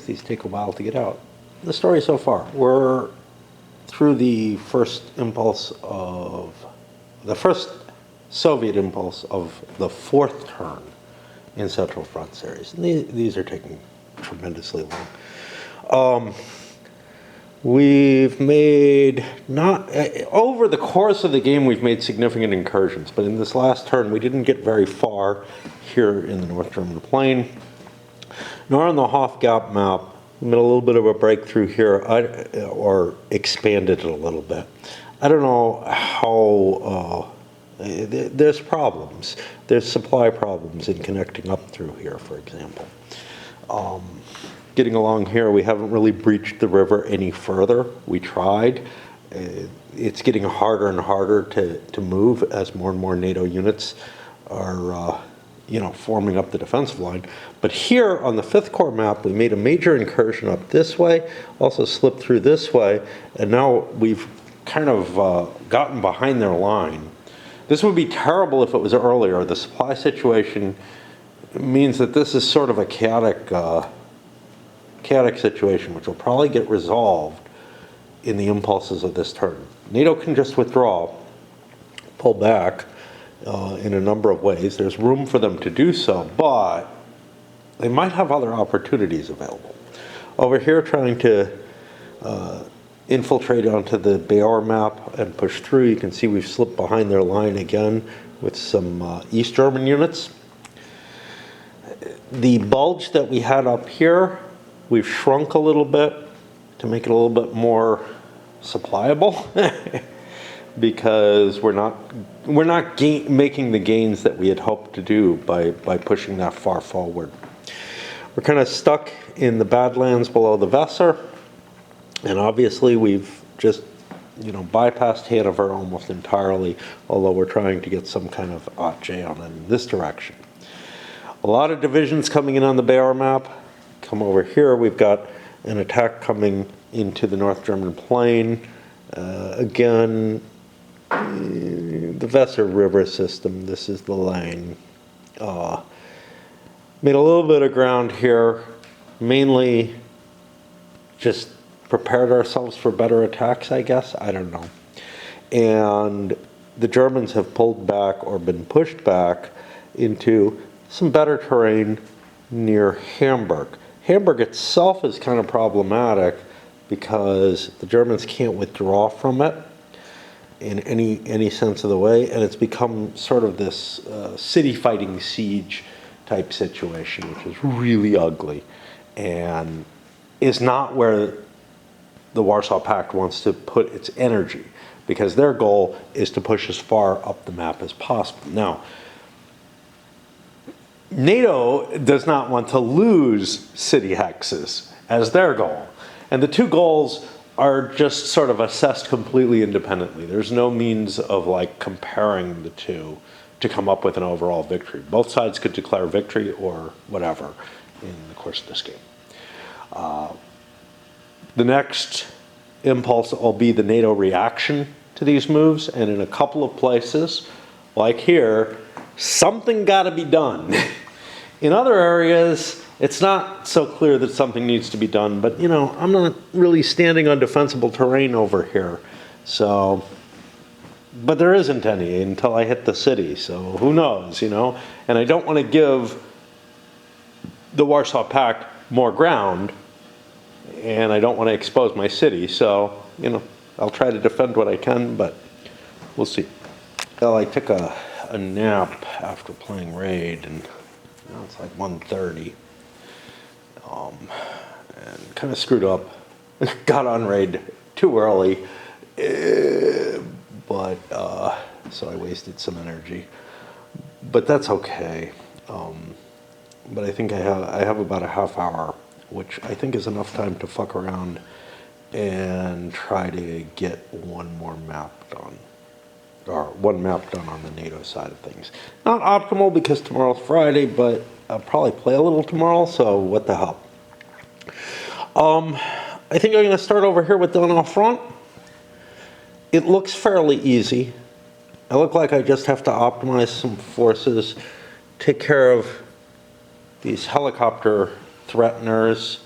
these take a while to get out. The story so far, we're through the first Soviet impulse of the fourth turn in Central Front series. And these are taking tremendously long. We've made, over the course of the game, we've made significant incursions, but in this last turn, we didn't get very far here in the North German plain, nor on the Hof Gap map. We made a little bit of a breakthrough here, or expanded it a little bit. I don't know how, there's problems. There's supply problems in connecting up through here, for example. Getting along here, we haven't really breached the river any further. We tried. It's getting harder and harder to move as more and more NATO units are forming up the defensive line. But here on the 5th Corps map, we made a major incursion up this way, also slipped through this way, and now we've kind of gotten behind their line. This would be terrible if it was earlier. The supply situation means that this is sort of a chaotic situation, which will probably get resolved in the impulses of this turn. NATO can just withdraw, pull back in a number of ways. There's room for them to do so, but they might have other opportunities available. Over here, trying to infiltrate onto the Baur map and push through, you can see we've slipped behind their line again with some East German units. The bulge that we had up here, we've shrunk a little bit to make it a little bit more supplyable because we're not making the gains that we had hoped to do by pushing that far forward. We're kind of stuck in the Badlands below the Weser, and obviously we've just bypassed Hanover almost entirely, although we're trying to get some kind of J on it in this direction. A lot of divisions coming in on the Baur map. Come over here, we've got an attack coming into the North German plain. Again, the Weser River system, this is the lane. Made a little bit of ground here, mainly just prepared ourselves for better attacks, I guess, I don't know. And the Germans have pulled back or been pushed back into some better terrain near Hamburg. Hamburg itself is kind of problematic because the Germans can't withdraw from it in any sense of the way, and it's become sort of this city fighting siege type situation, which is really ugly and is not where the Warsaw Pact wants to put its energy, because their goal is to push as far up the map as possible. Now, NATO does not want to lose city hexes as their goal. And the two goals are just sort of assessed completely independently. There's no means of comparing the two to come up with an overall victory. Both sides could declare victory or whatever in the course of this game. The next impulse will be the NATO reaction to these moves, and in a couple of places, like here, something got to be done. In other areas, it's not so clear that something needs to be done, but I'm not really standing on defensible terrain over here. So, but there isn't any until I hit the city, so who knows, And I don't want to give the Warsaw Pact more ground, and I don't want to expose my city, so, I'll try to defend what I can, but we'll see. Well, I took a nap after playing Raid, and now it's like 1:30, and kind of screwed up. Got on Raid too early, but so I wasted some energy. But that's okay. But I think I have about a half hour, which I think is enough time to fuck around and try to get one more map done. Or one map done on the NATO side of things. Not optimal because tomorrow's Friday, but I'll probably play a little tomorrow, so what the hell. I think I'm going to start over here with Donau Front. It looks fairly easy. I look like I just have to optimize some forces, take care of these helicopter threateners,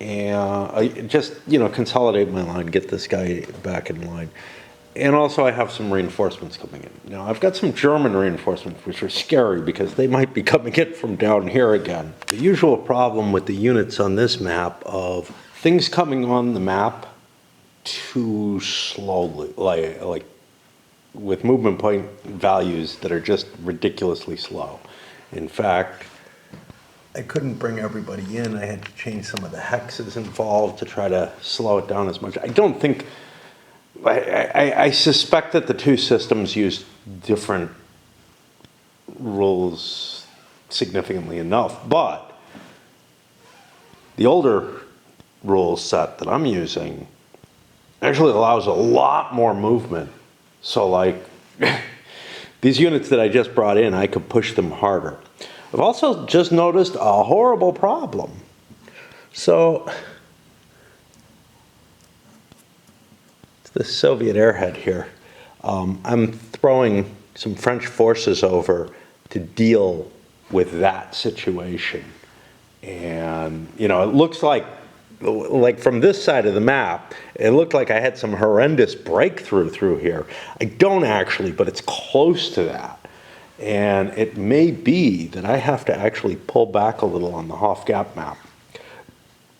and I just, consolidate my line, get this guy back in line. And also I have some reinforcements coming in. Now I've got some German reinforcements, which are scary because they might be coming in from down here again. The usual problem with the units on this map of things coming on the map too slowly, like with movement point values that are just ridiculously slow. In fact, I couldn't bring everybody in. I had to change some of the hexes involved to try to slow it down as much. I don't think, I suspect that the two systems use different rules significantly enough, but the older rule set that I'm using actually allows a lot more movement. So like these units that I just brought in, I could push them harder. I've also just noticed a horrible problem. So it's the Soviet airhead here. I'm throwing some French forces over to deal with that situation. And, it looks like from this side of the map, it looked like I had some horrendous breakthrough through here. I don't actually, but it's close to that. And it may be that I have to actually pull back a little on the Hof-Gap map,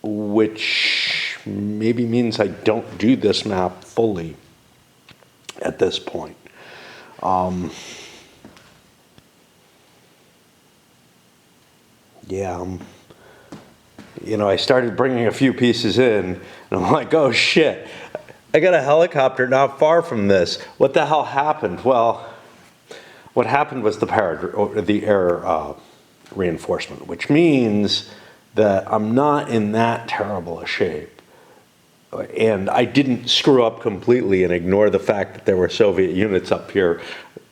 which maybe means I don't do this map fully at this point. I started bringing a few pieces in, and I'm like, oh shit, I got a helicopter not far from this. What the hell happened? Well, what happened was the air reinforcement, which means that I'm not in that terrible a shape. And I didn't screw up completely and ignore the fact that there were Soviet units up here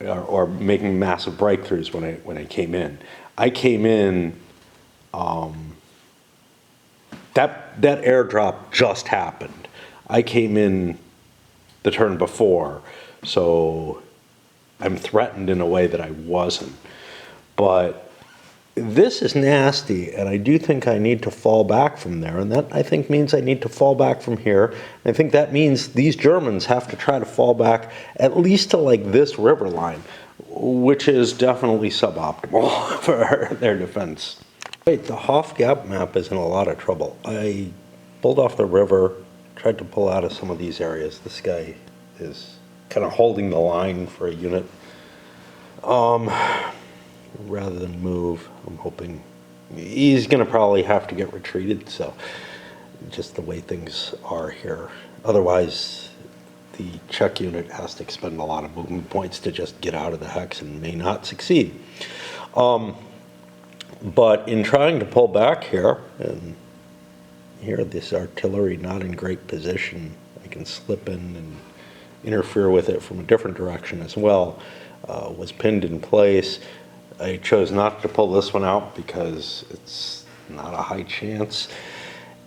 or making massive breakthroughs when I came in. I came in, that airdrop just happened. I came in the turn before, so I'm threatened in a way that I wasn't. But this is nasty, and I do think I need to fall back from there, and that I think means I need to fall back from here. I think that means these Germans have to try to fall back at least to like this river line, which is definitely suboptimal for their defense. Wait, the Hof-Gap map is in a lot of trouble. I pulled off the river, tried to pull out of some of these areas. This guy is kind of holding the line for a unit. Rather than move, I'm hoping he's going to probably have to get retreated, so just the way things are here. Otherwise, the Czech unit has to expend a lot of movement points to just get out of the hex and may not succeed. But in trying to pull back here, and here this artillery not in great position, I can slip in and interfere with it from a different direction as well, was pinned in place. I chose not to pull this one out because it's not a high chance.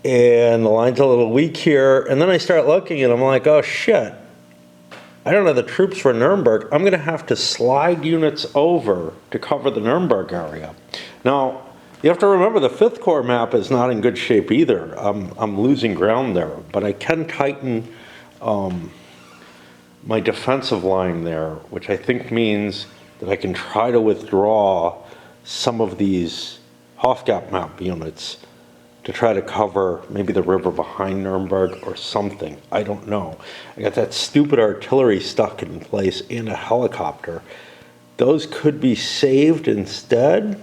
And the line's a little weak here. And then I start looking and I'm like, oh shit, I don't have the troops for Nuremberg. I'm gonna have to slide units over to cover the Nuremberg area. Now, you have to remember the 5th Corps map is not in good shape either. I'm losing ground there, but I can tighten my defensive line there, which I think means that I can try to withdraw some of these Hof-Gap map units to try to cover maybe the river behind Nuremberg or something. I don't know. I got that stupid artillery stuck in place and a helicopter. Those could be saved instead.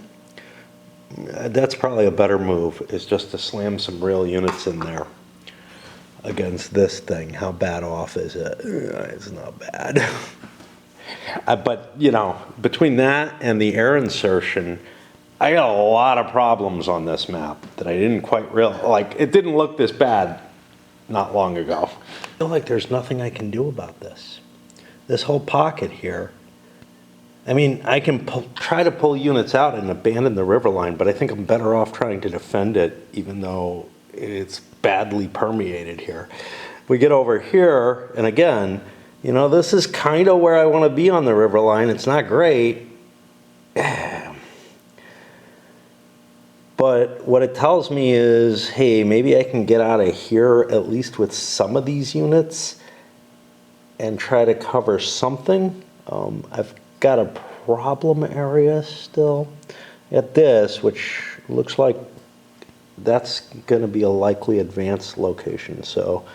That's probably a better move, is just to slam some real units in there against this thing. How bad off is it? It's not bad. But, between that and the air insertion, I got a lot of problems on this map that I didn't quite realize. It didn't look this bad not long ago. I feel like there's nothing I can do about this. This whole pocket here, I mean, I can try to pull units out and abandon the river line, but I think I'm better off trying to defend it, even though it's badly permeated here. We get over here, and again, this is kind of where I want to be on the river line. It's not great. But what it tells me is, hey, maybe I can get out of here at least with some of these units and try to cover something. I've got a problem area still at this, which looks like that's going to be a likely advanced location. So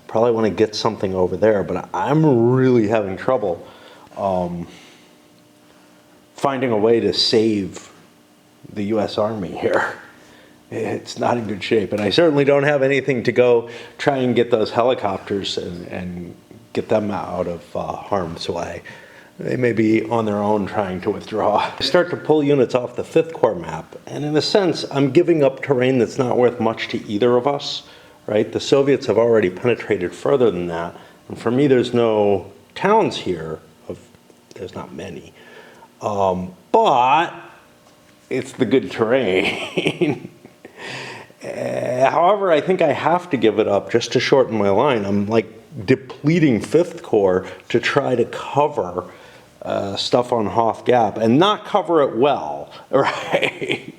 probably want to get something over there, but I'm really having trouble finding a way to save the U.S. Army here. It's not in good shape, and I certainly don't have anything to go try and get those helicopters and get them out of harm's way. They may be on their own trying to withdraw. I start to pull units off the 5th Corps map, and in a sense, I'm giving up terrain that's not worth much to either of us, right? The Soviets have already penetrated further than that, and for me, there's no towns here. There's not many. But it's the good terrain. However, I think I have to give it up just to shorten my line. I'm like depleting 5th Corps to try to cover stuff on Hoth Gap and not cover it well, right?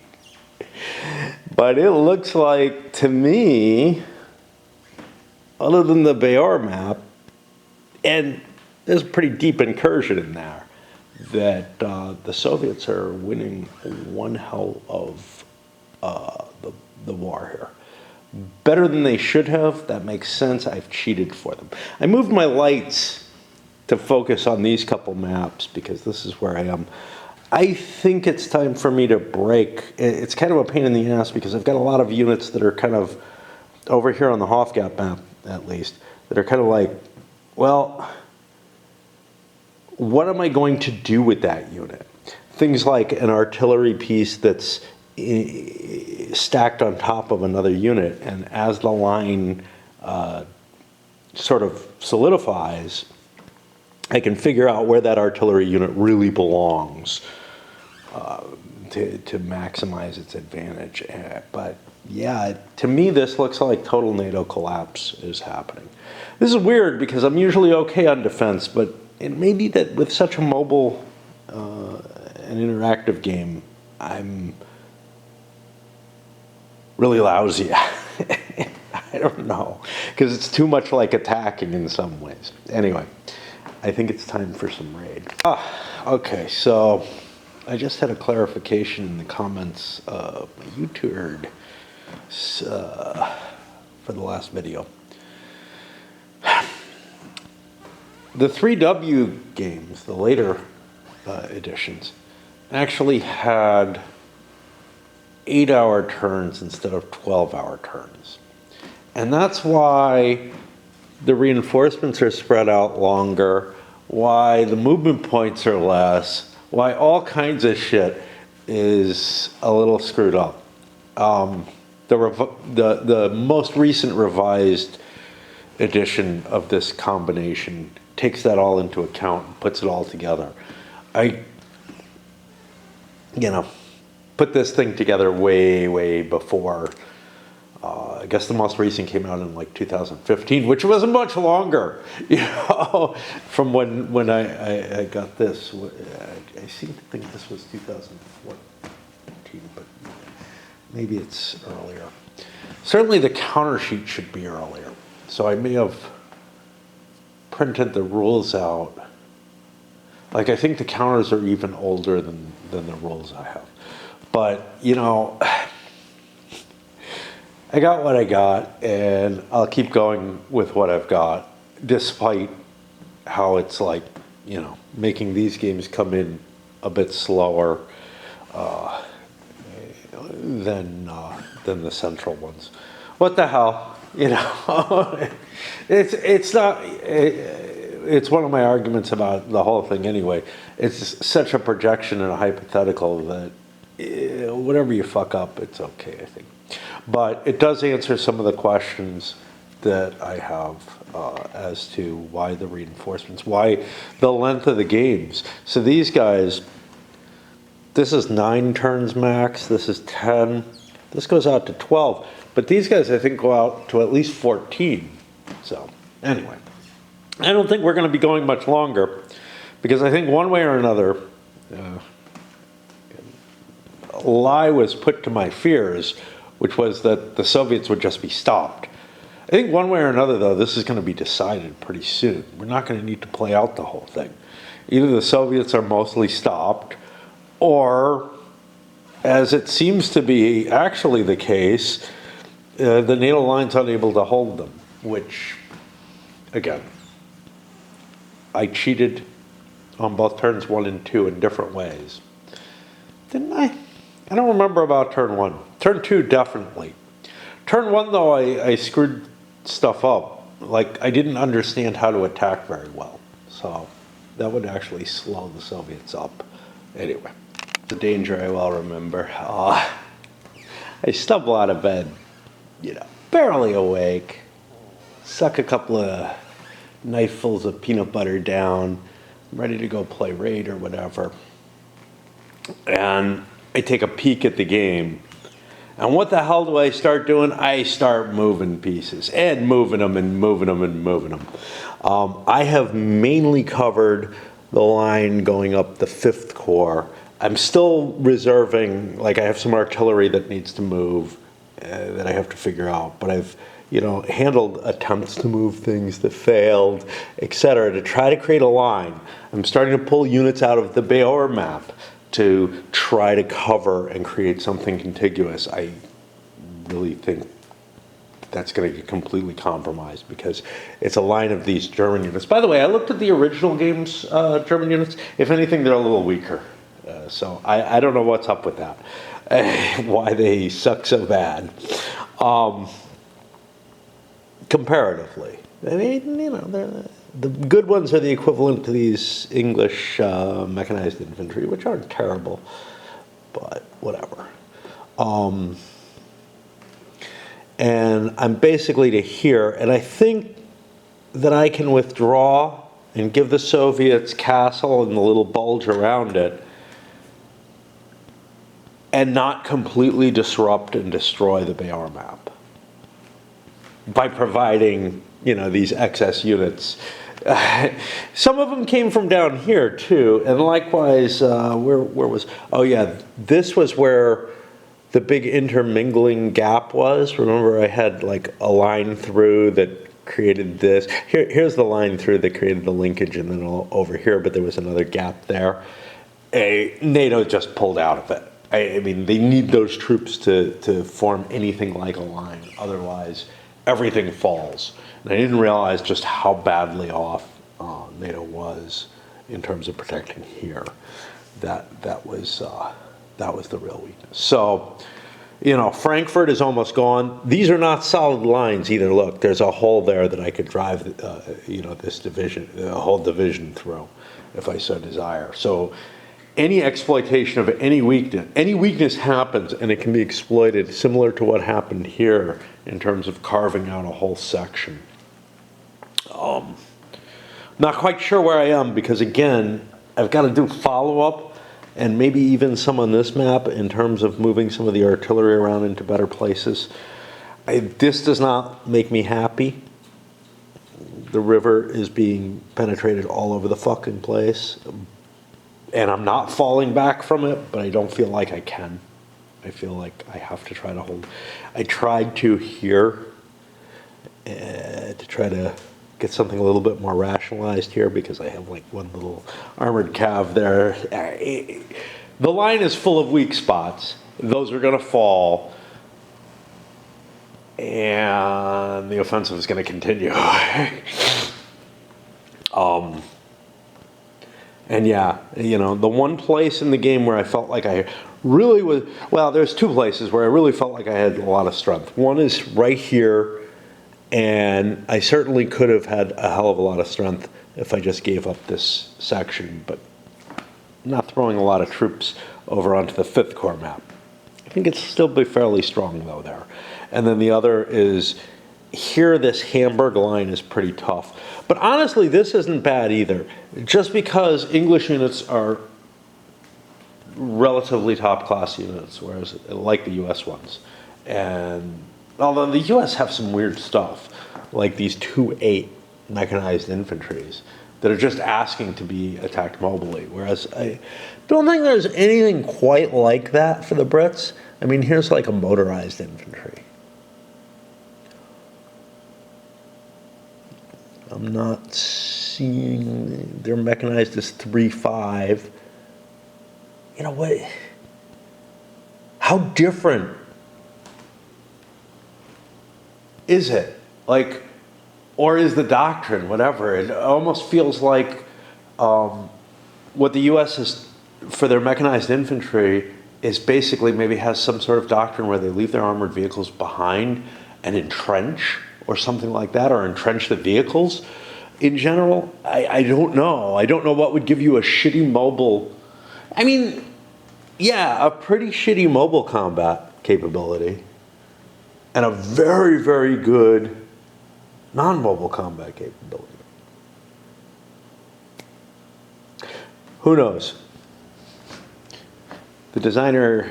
But it looks like, to me, other than the Bayar map, and there's a pretty deep incursion in there, that the Soviets are winning one hell of the war here. Better than they should have. That makes sense. I've cheated for them. I moved my lights to focus on these couple maps because this is where I am. I think it's time for me to break. It's kind of a pain in the ass because I've got a lot of units that are kind of over here on the Hoth Gap map, at least, that are kind of like, well, what am I going to do with that unit? Things like an artillery piece that's stacked on top of another unit, and as the line sort of solidifies, I can figure out where that artillery unit really belongs to maximize its advantage. But yeah, to me this looks like total NATO collapse is happening. This is weird because I'm usually okay on defense, but it may be that with such a mobile and interactive game, I'm really lousy. I don't know, because it's too much like attacking in some ways. Anyway, I think it's time for some raid. Okay, so I just had a clarification in the comments of my YouTube for the last video. The 3W games, the later editions, actually had 8-hour turns instead of 12-hour turns. And that's why the reinforcements are spread out longer, why the movement points are less, why all kinds of shit is a little screwed up. The most recent revised edition of this combination takes that all into account and puts it all together. I put this thing together way before. I guess the most recent came out in like 2015, which wasn't much longer, from when I got this. I seem to think this was 2014, but maybe it's earlier. Certainly the counter sheet should be earlier. So I may have printed the rules out. Like, I think the counters are even older than the rules I have. But, I got what I got, and I'll keep going with what I've got, despite how it's like, making these games come in a bit slower than the central ones. What the hell, It's not. It's one of my arguments about the whole thing anyway. It's such a projection and a hypothetical that whatever you fuck up, it's okay, I think. But it does answer some of the questions that I have as to why the reinforcements, why the length of the games. So these guys, this is 9 turns max, this is 10, this goes out to 12. But these guys, I think, go out to at least 14. So anyway, I don't think we're going to be going much longer, because I think one way or another, lie was put to my fears, which was that the Soviets would just be stopped. I think one way or another, though, this is going to be decided pretty soon. We're not going to need to play out the whole thing. Either the Soviets are mostly stopped, or, as it seems to be actually the case, the NATO line's unable to hold them, which, again, I cheated on both turns 1 and 2 in different ways. Didn't I? I don't remember about turn 1. Turn 2, definitely. Turn 1, though, I screwed stuff up. Like, I didn't understand how to attack very well. So that would actually slow the Soviets up. Anyway, the danger I well remember. I stumble out of bed, barely awake, suck a couple of knifefuls of peanut butter down, ready to go play Raid or whatever. And I take a peek at the game. And what the hell do I start doing? I start moving pieces and moving them and moving them and moving them. I have mainly covered the line going up the 5th Corps. I'm still reserving, like I have some artillery that needs to move that I have to figure out, but I've handled attempts to move things that failed, etc., to try to create a line. I'm starting to pull units out of the Beor map to try to cover and create something contiguous. I really think that's going to get completely compromised because it's a line of these German units. By the way, I looked at the original game's German units. If anything, they're a little weaker. So I don't know what's up with that, why they suck so bad. Comparatively. I mean, the good ones are the equivalent to these English mechanized infantry, which aren't terrible, but whatever. And I'm basically to here, and I think that I can withdraw and give the Soviets Castle and the little bulge around it and not completely disrupt and destroy the Beor map by providing, these excess units. Some of them came from down here too, and likewise, where was? Oh yeah, this was where the big intermingling gap was. Remember, I had like a line through that created this. Here's the line through that created the linkage, and then over here, but there was another gap there. NATO just pulled out of it. I mean, they need those troops to form anything like a line. Otherwise, everything falls. And I didn't realize just how badly off NATO was in terms of protecting here. That was the real weakness. So, Frankfurt is almost gone. These are not solid lines either. Look, there's a hole there that I could drive, this division, the whole division through, if I so desire. So, any exploitation of any weakness happens, and it can be exploited, similar to what happened here in terms of carving out a whole section. Not quite sure where I am because, again, I've got to do follow-up and maybe even some on this map in terms of moving some of the artillery around into better places. This does not make me happy. The river is being penetrated all over the fucking place. And I'm not falling back from it, but I don't feel like I can. I feel like I have to try to hold. I tried to here to try to get something a little bit more rationalized here because I have like one little armored cav there. The line is full of weak spots. Those are going to fall. And the offensive is going to continue. And yeah, the one place in the game where I felt like I really was, well, there's two places where I really felt like I had a lot of strength. One is right here, and I certainly could have had a hell of a lot of strength if I just gave up this section, but I'm not throwing a lot of troops over onto the 5th Corps map. I think it'd still be fairly strong, though, there. And then the other is here, this Hamburg line is pretty tough. But honestly, this isn't bad either. Just because English units are relatively top-class units, whereas like the U.S. ones. And although the U.S. have some weird stuff, like these 2-8 mechanized infantries, that are just asking to be attacked mobily. Whereas I don't think there's anything quite like that for the Brits. I mean, here's like a motorized infantry. I'm not seeing, they're mechanized as 3.5. You know what? How different is it? Like, or is the doctrine, whatever? It almost feels like what the U.S. is, for their mechanized infantry, is basically maybe has some sort of doctrine where they leave their armored vehicles behind and entrench or something like that, or entrench the vehicles. In general, I don't know. I don't know what would give you a shitty mobile. I mean, yeah, a pretty shitty mobile combat capability and a very, very good non-mobile combat capability. Who knows? The designer,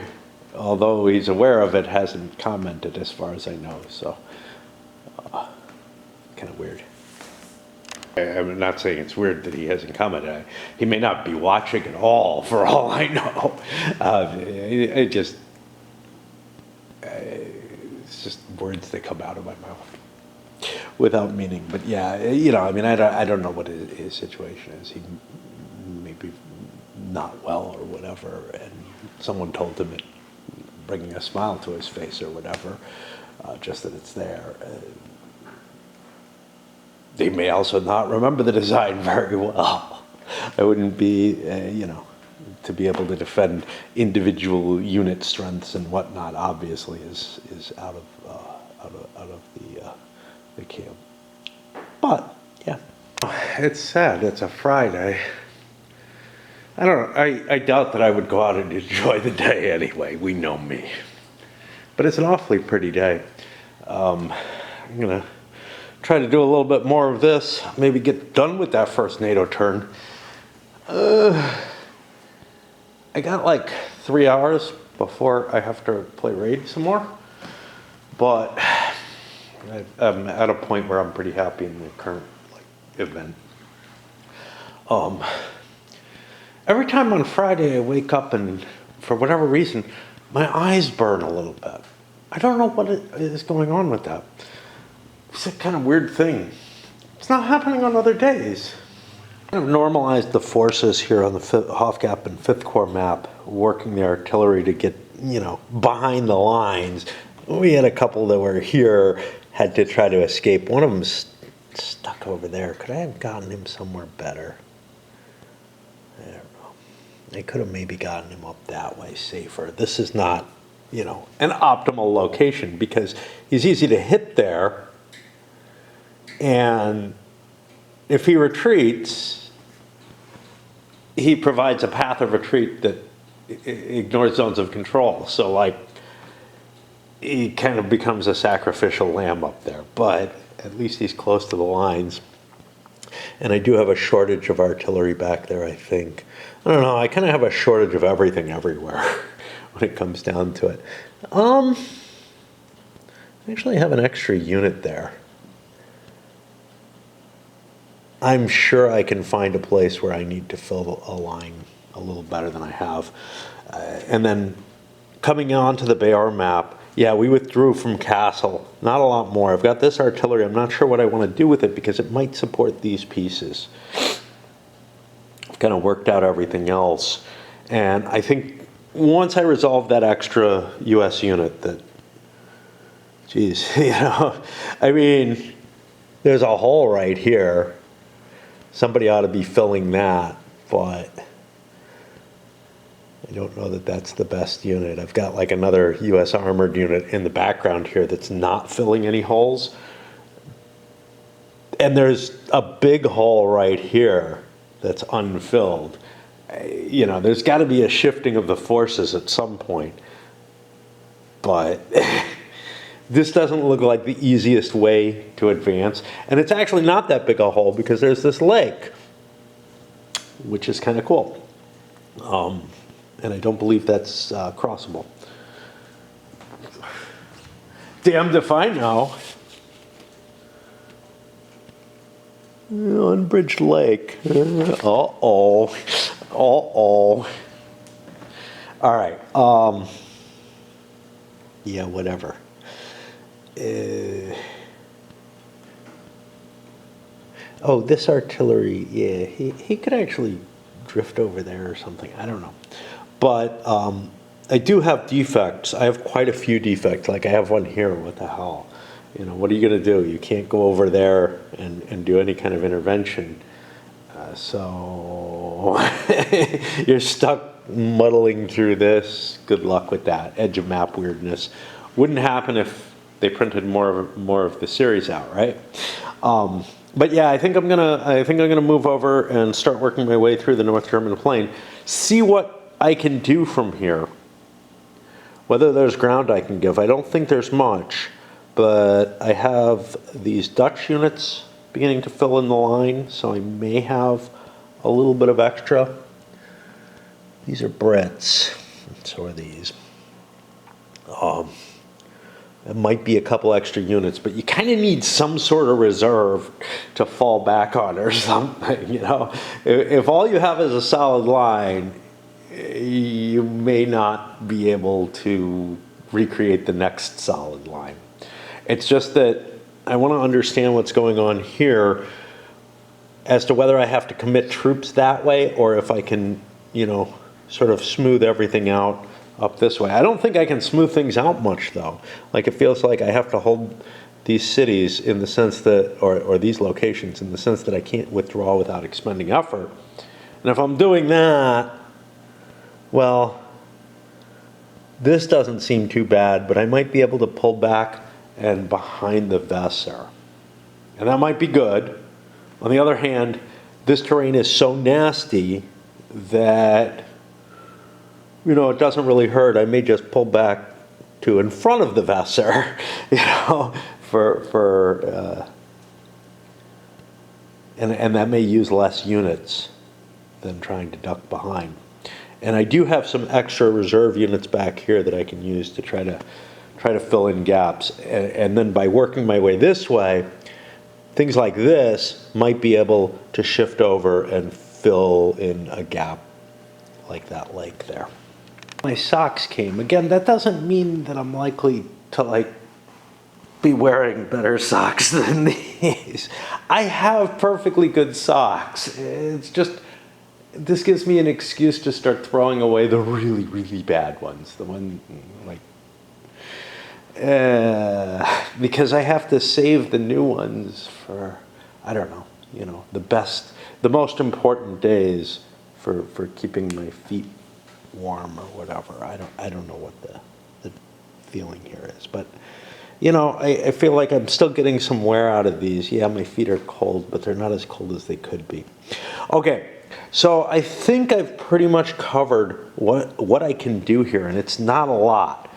although he's aware of it, hasn't commented as far as I know, so kind of weird. I'm not saying it's weird that he hasn't commented. He may not be watching at all, for all I know. It's just words that come out of my mouth without meaning. But yeah, you know, I mean, I don't know what his situation is. He may be not well or whatever, and someone told him it, bringing a smile to his face or whatever, just that it's there. They may also not remember the design very well. I wouldn't be, you know, to be able to defend individual unit strengths and whatnot. Obviously, is out of the camp. But yeah, it's sad. It's a Friday. I don't know. I doubt that I would go out and enjoy the day anyway. We know me. But it's an awfully pretty day. I'm gonna try to do a little bit more of this, maybe get done with that first NATO turn. I got like 3 hours before I have to play Raid some more, but I'm at a point where I'm pretty happy in the current event. Every time on Friday I wake up and for whatever reason, my eyes burn a little bit. I don't know what is going on with that. It's a kind of weird thing. It's not happening on other days. I've normalized the forces here on the Hofgap and 5th Corps map, working the artillery to get, you know, behind the lines. We had a couple that were here, had to try to escape. One of them's stuck over there. Could I have gotten him somewhere better? I don't know. I could have maybe gotten him up that way safer. This is not, you know, an optimal location because he's easy to hit there. And if he retreats, he provides a path of retreat that ignores zones of control. So, like, he kind of becomes a sacrificial lamb up there. But at least he's close to the lines. And I do have a shortage of artillery back there, I think. I don't know, I kind of have a shortage of everything everywhere when it comes down to it. I actually have an extra unit there. I'm sure I can find a place where I need to fill a line a little better than I have. And then coming onto the Bayard map, yeah, we withdrew from Castle. Not a lot more. I've got this artillery. I'm not sure what I want to do with it because it might support these pieces. I've kind of worked out everything else. And I think once I resolve that extra U.S. unit that, geez, you know, I mean, there's a hole right here. Somebody ought to be filling that, but I don't know that that's the best unit. I've got like another U.S. armored unit in the background here that's not filling any holes. And there's a big hole right here that's unfilled. You know, there's got to be a shifting of the forces at some point. But this doesn't look like the easiest way to advance. And it's actually not that big a hole because there's this lake, which is kind of cool. And I don't believe that's crossable. Damned if I know. Unbridged Lake. Uh-oh. Uh-oh. All right. Yeah, whatever. Oh, this artillery, yeah, he could actually drift over there or something. I don't know. But I do have defects. I have quite a few defects. Like I have one here. What the hell? You know, what are you going to do? You can't go over there and do any kind of intervention. So you're stuck muddling through this. Good luck with that. Edge of map weirdness. Wouldn't happen if they printed more of the series out, right? But yeah, I think I'm gonna move over and start working my way through the North German plain. See what I can do from here. Whether there's ground I can give. I don't think there's much, but I have these Dutch units beginning to fill in the line, so I may have a little bit of extra. These are Brits, so are these. It might be a couple extra units, but you kind of need some sort of reserve to fall back on or something, you know? If all you have is a solid line, you may not be able to recreate the next solid line. It's just that I want to understand what's going on here as to whether I have to commit troops that way or if I can, you know, sort of smooth everything out up this way. I don't think I can smooth things out much though. Like it feels like I have to hold these cities in the sense that, or these locations in the sense that I can't withdraw without expending effort. And if I'm doing that, well, this doesn't seem too bad, but I might be able to pull back and behind the Weser. And that might be good. On the other hand, this terrain is so nasty that, you know, it doesn't really hurt. I may just pull back to in front of the Weser, you know, and that may use less units than trying to duck behind. And I do have some extra reserve units back here that I can use to try to fill in gaps. And then by working my way this way, things like this might be able to shift over and fill in a gap like that lake there. My socks came. Again, that doesn't mean that I'm likely to like be wearing better socks than these. I have perfectly good socks. It's just, this gives me an excuse to start throwing away the really, really bad ones. The one, like, because I have to save the new ones for, I don't know, you know, the most important days for keeping my feet warm or whatever. I don't know what the feeling here is, but you know, I feel like I'm still getting some wear out of these. Yeah, my feet are cold, but they're not as cold as they could be. Okay, so I think I've pretty much covered what I can do here, and it's not a lot.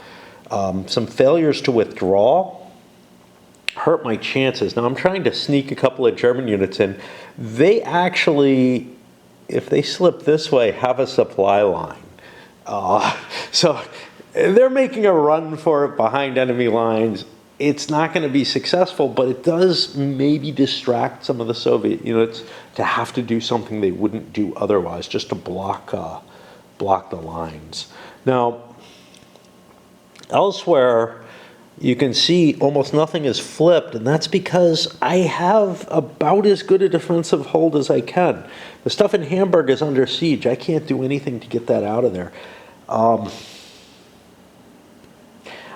Some failures to withdraw hurt my chances. Now I'm trying to sneak a couple of German units in. They actually, if they slip this way, have a supply line. So they're making a run for it behind enemy lines. It's not going to be successful, but it does maybe distract some of the Soviet units to have to do something they wouldn't do otherwise, just to block the lines. Now, elsewhere, you can see almost nothing is flipped, and that's because I have about as good a defensive hold as I can. The stuff in Hamburg is under siege. I can't do anything to get that out of there.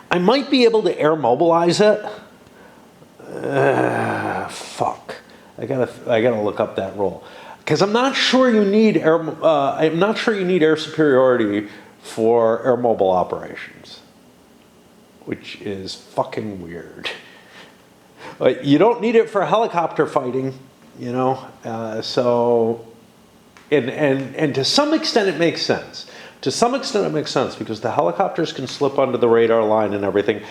I might be able to air mobilize it. Fuck. I gotta look up that rule, because I'm not sure you need air. I'm not sure you need air superiority for air mobile operations, which is fucking weird. You don't need it for helicopter fighting, you know. So, and to some extent it makes sense. To some extent it makes sense because the helicopters can slip under the radar line and everything,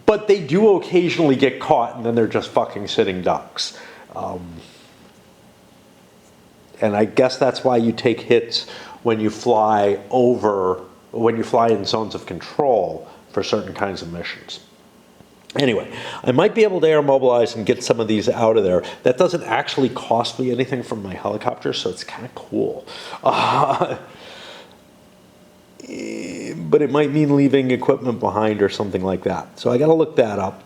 but they do occasionally get caught and then they're just fucking sitting ducks. And I guess that's why you take hits when you fly in zones of control for certain kinds of missions. Anyway, I might be able to air mobilize and get some of these out of there. That doesn't actually cost me anything from my helicopter, so it's kind of cool. But it might mean leaving equipment behind or something like that. So I got to look that up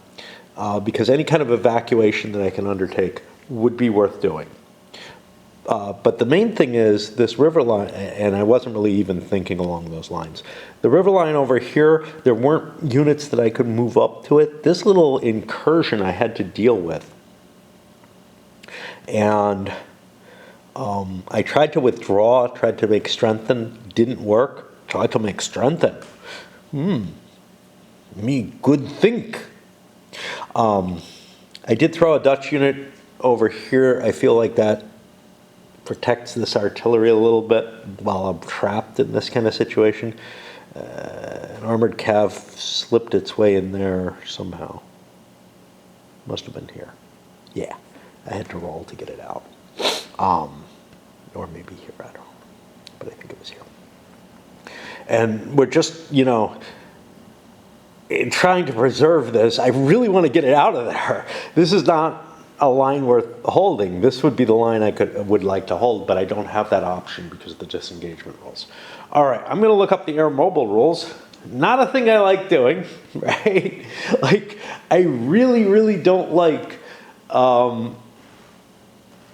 because any kind of evacuation that I can undertake would be worth doing. But the main thing is this river line, and I wasn't really even thinking along those lines. The river line over here, there weren't units that I could move up to it. This little incursion I had to deal with. And I tried to withdraw, tried to make strengthen, didn't work. Tried to make strengthen. Me good think. I did throw a Dutch unit over here. I feel like that protects this artillery a little bit while I'm trapped in this kind of situation. An armored cav slipped its way in there somehow. Must have been here. Yeah, I had to roll to get it out. Or maybe here, I don't know. But I think it was here. And we're just, in trying to preserve this, I really want to get it out of there. This is not a line worth holding. This would be the line I would like to hold, but I don't have that option because of the disengagement rules. All right, I'm going to look up the air mobile rules. Not a thing I like doing, right? Like, I really, really don't like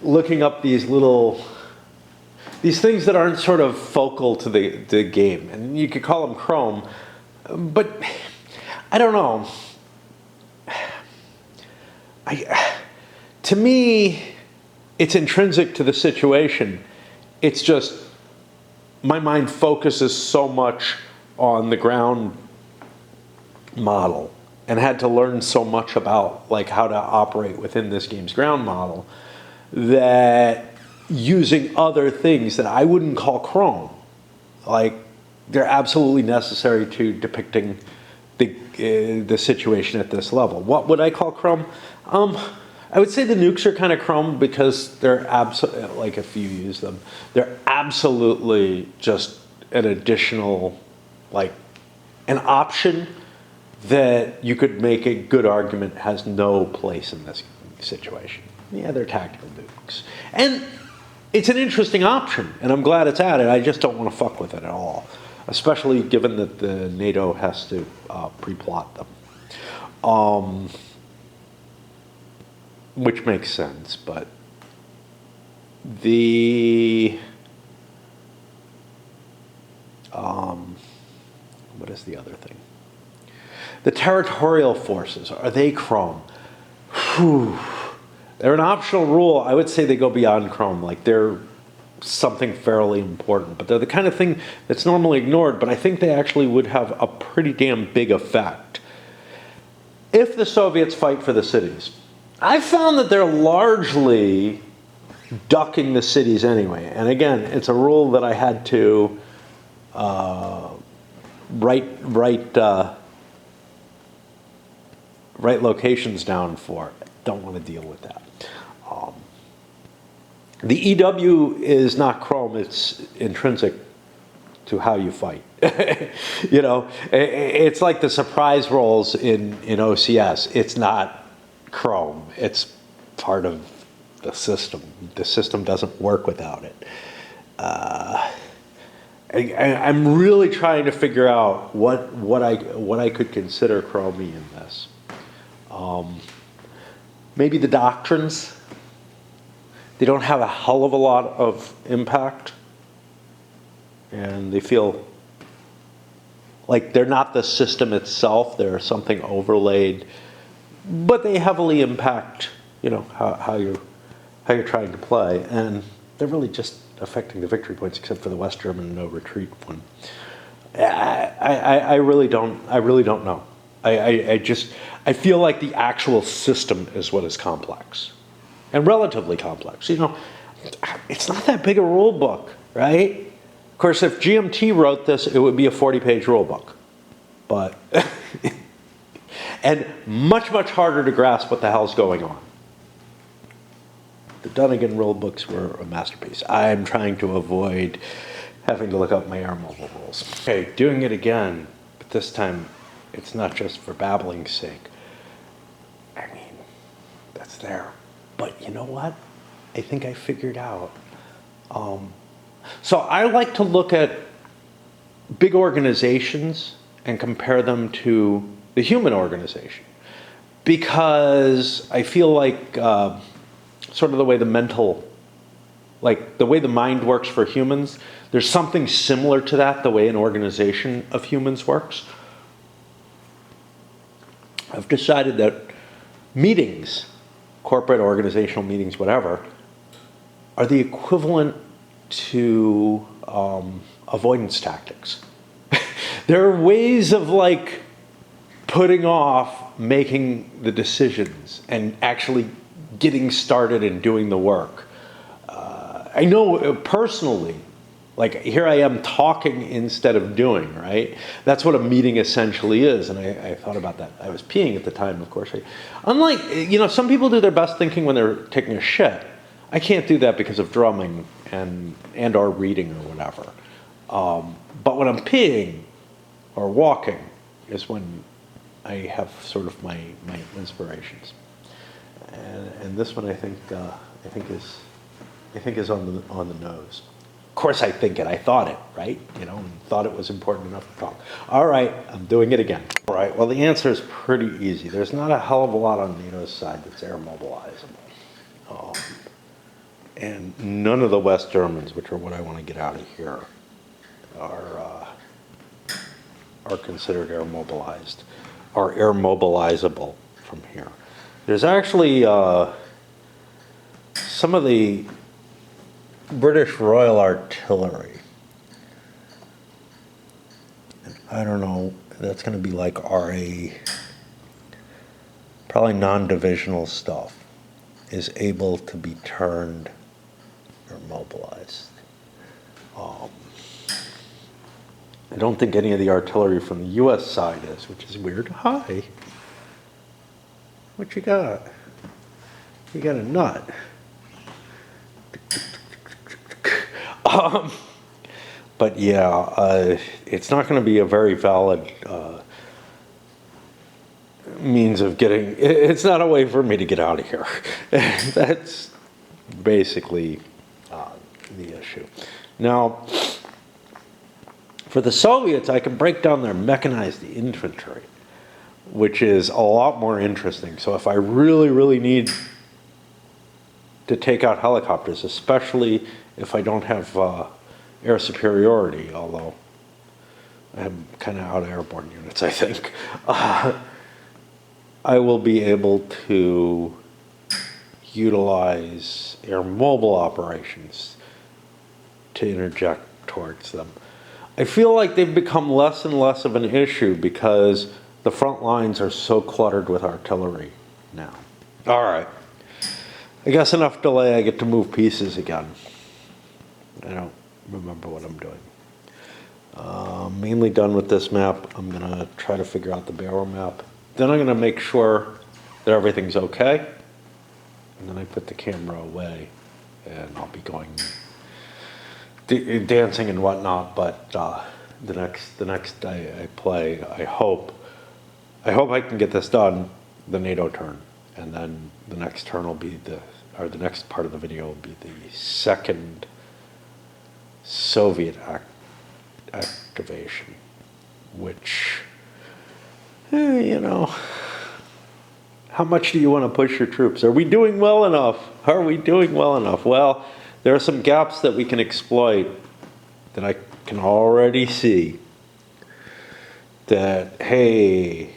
looking up these things that aren't sort of focal to the game. And you could call them Chrome, but I don't know. To me, it's intrinsic to the situation. It's just my mind focuses so much on the ground model and had to learn so much about like how to operate within this game's ground model that using other things that I wouldn't call Chrome, like they're absolutely necessary to depicting the situation at this level. What would I call Chrome? I would say the nukes are kind of Chrome because they're like if you use them, they're absolutely just an additional, like an option that you could make a good argument has no place in this situation. Yeah, they're tactical nukes. And it's an interesting option, and I'm glad it's added. I just don't want to fuck with it at all, especially given that the NATO has to pre-plot them. Which makes sense, but what is the other thing? The territorial forces, are they Chrome? Whew. They're an optional rule. I would say they go beyond Chrome, like they're something fairly important, but they're the kind of thing that's normally ignored, but I think they actually would have a pretty damn big effect. If the Soviets fight for the cities, I found that they're largely ducking the cities anyway. And again, it's a rule that I had to write locations down for. Don't want to deal with that. The EW is not Chrome, it's intrinsic to how you fight. It's like the surprise rolls in OCS. It's not Chrome, it's part of the system. The system doesn't work without it. I'm really trying to figure out what I could consider Chromey in this. Maybe the doctrines. They don't have a hell of a lot of impact, and they feel like they're not the system itself. They're something overlaid, but they heavily impact, how you're trying to play, and they're really just affecting the victory points, except for the West German no retreat one. I really don't know. I feel like the actual system is what is complex, and relatively complex. It's not that big a rule book, right? Of course, if GMT wrote this, it would be a 40-page rule book, but and much, much harder to grasp what the hell's going on. The Dunnigan rule books were a masterpiece. I'm trying to avoid having to look up my air mobile rules. Okay, doing it again, but this time it's not just for babbling's sake. that's there. But you know what? I think I figured out. So I like to look at big organizations and compare them to the human organization, because I feel like sort of the way the mind works for humans, there's something similar to that, the way an organization of humans works. I've decided that meetings, corporate, organizational meetings, whatever, are the equivalent to avoidance tactics. There are ways of like putting off making the decisions and actually getting started and doing the work. I know personally, like here I am talking instead of doing, right? That's what a meeting essentially is, and I thought about that. I was peeing at the time, of course. Unlike, some people do their best thinking when they're taking a shit. I can't do that because of drumming and or reading or whatever. But when I'm peeing or walking is when I have sort of my inspirations. And this one I think is on the nose. Of course I think it. I thought it, right? And thought it was important enough to talk. All right, I'm doing it again. All right, well, the answer is pretty easy. There's not a hell of a lot on NATO's side that's air mobilizable. And none of the West Germans, which are what I want to get out of here, are considered air mobilized, or air mobilizable from here. There's actually some of the British Royal Artillery. I don't know, that's going to be like RA, probably non-divisional stuff, is able to be turned or mobilized. I don't think any of the artillery from the U.S. side is, which is weird. Hi. What you got? You got a nut. But yeah, it's not going to be a very valid means of getting. It's not a way for me to get out of here. That's basically the issue. Now, for the Soviets, I can break down their mechanized infantry, which is a lot more interesting. So if I really, really need to take out helicopters, especially if I don't have air superiority, although I'm kind of out of airborne units, I think, I will be able to utilize air mobile operations to interject towards them. I feel like they've become less and less of an issue because the front lines are so cluttered with artillery now. All right. I guess enough delay, I get to move pieces again. I don't remember what I'm doing. Mainly done with this map. I'm going to try to figure out the barrel map. Then I'm going to make sure that everything's okay. And then I put the camera away and I'll be going dancing and whatnot. But the next I play, I hope I can get this done, the NATO turn. And then the next turn will be the next part of the video will be the second Soviet activation, which, how much do you want to push your troops? Are we doing well enough? Are we doing well enough? Well, there are some gaps that we can exploit that I can already see that, hey,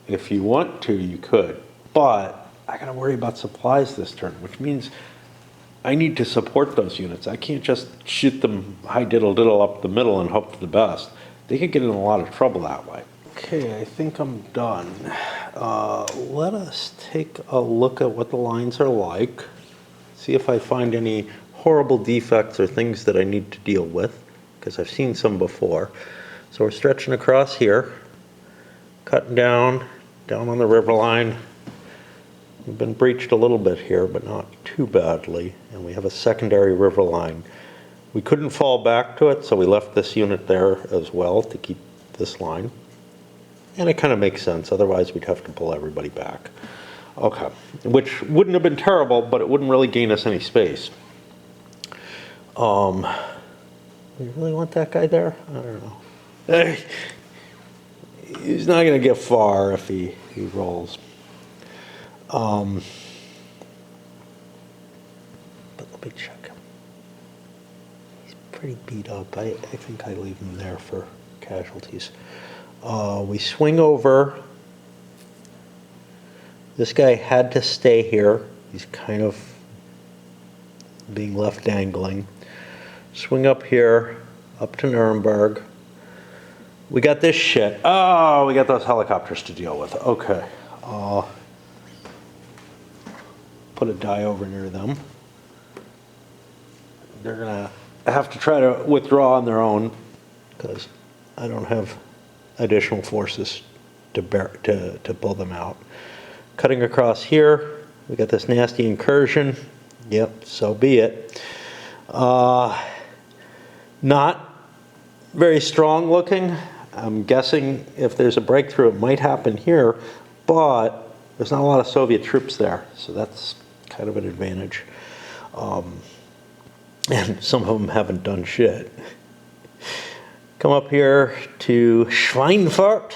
if you want to, you could. But I got to worry about supplies this turn, which means I need to support those units. I can't just shoot them high diddle up the middle and hope for the best. They could get in a lot of trouble that way. Okay, I think I'm done. Let us take a look at what the lines are like. See if I find any horrible defects or things that I need to deal with, because I've seen some before. So we're stretching across here, cutting down on the river line. We've been breached a little bit here, but not too badly. And we have a secondary river line. We couldn't fall back to it, so we left this unit there as well to keep this line. And it kind of makes sense, otherwise we'd have to pull everybody back. Okay, which wouldn't have been terrible, but it wouldn't really gain us any space. You really want that guy there? I don't know. He's not going to get far if he rolls. But let me check him. He's pretty beat up. I think I leave him there for casualties. We swing over. This guy had to stay here. He's kind of being left dangling. Swing up here, up to Nuremberg. We got this shit. Oh, we got those helicopters to deal with. Okay. Put a die over near them. They're going to have to try to withdraw on their own because I don't have additional forces to pull them out. Cutting across here, we got this nasty incursion. Yep, so be it. Not very strong looking. I'm guessing if there's a breakthrough, it might happen here, but there's not a lot of Soviet troops there, so that's kind of an advantage. And some of them haven't done shit. Come up here to Schweinfurt,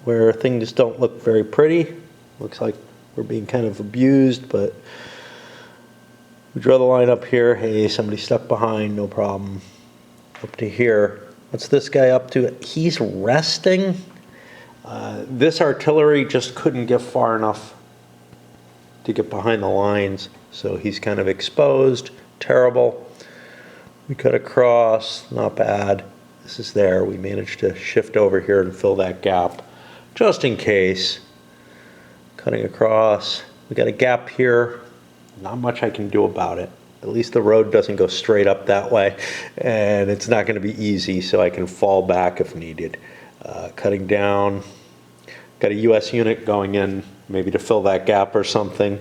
where things don't look very pretty. Looks like we're being kind of abused, but we draw the line up here. Hey, somebody stuck behind, no problem. Up to here. What's this guy up to? He's resting. This artillery just couldn't get far enough to get behind the lines, so he's kind of exposed. Terrible. We cut across, not bad. This is there. We managed to shift over here and fill that gap, just in case. Cutting across. We got a gap here. Not much I can do about it. At least the road doesn't go straight up that way, and it's not going to be easy, so I can fall back if needed. Cutting down. Got a U.S. unit going in, maybe to fill that gap or something.